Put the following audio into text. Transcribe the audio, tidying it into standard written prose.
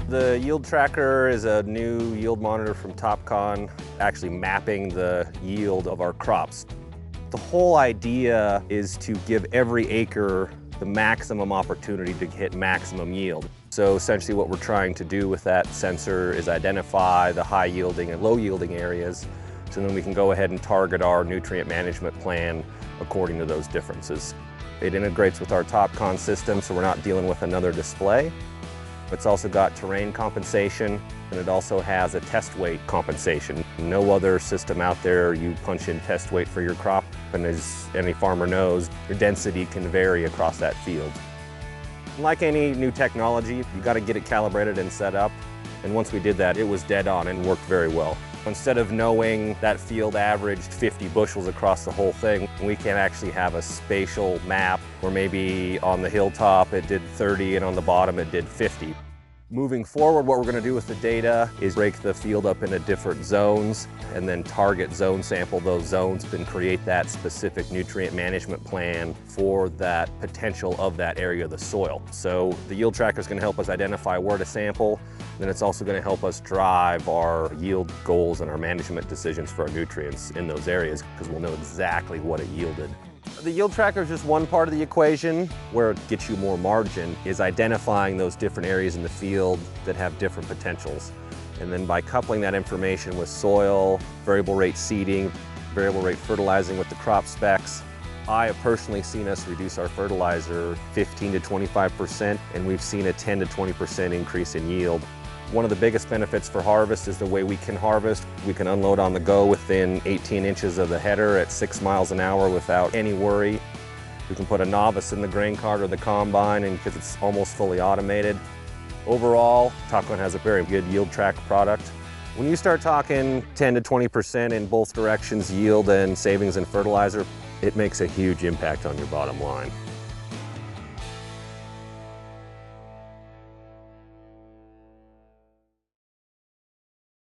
The yield tracker is a new yield monitor from Topcon, actually mapping the yield of our crops. The whole idea is to give every acre the maximum opportunity to hit maximum yield. So essentially what we're trying to do with that sensor is identify the high yielding and low yielding areas, so then we can go ahead and target our nutrient management plan according to those differences. It integrates with our Topcon system, so we're not dealing with another display. It's also got terrain compensation, and it also has a test weight compensation. No other system out there, you punch in test weight for your crop, and as any farmer knows, your density can vary across that field. Like any new technology, you got to get it calibrated and set up, and once we did that, it was dead on and worked very well. Instead of knowing that field averaged 50 bushels across the whole thing, we can actually have a spatial map where maybe on the hilltop it did 30 and on the bottom it did 50. Moving forward, what we're going to do with the data is break the field up into different zones and then target zone sample those zones and create that specific nutrient management plan for that potential of that area of the soil. So the yield tracker is going to help us identify where to sample, then it's also going to help us drive our yield goals and our management decisions for our nutrients in those areas, because we'll know exactly what it yielded. The yield tracker is just one part of the equation. Where it gets you more margin is identifying those different areas in the field that have different potentials. And then by coupling that information with soil, variable rate seeding, variable rate fertilizing with the crop specs, I have personally seen us reduce our fertilizer 15 to 25%, and we've seen a 10 to 20% increase in yield. One of the biggest benefits for harvest is the way we can harvest. We can unload on the go within 18 inches of the header at 6 miles an hour without any worry. We can put a novice in the grain cart or the combine, and because it's almost fully automated. Overall, Topcon has a very good YieldTrakk product. When you start talking 10 to 20% in both directions, yield and savings in fertilizer, it makes a huge impact on your bottom line.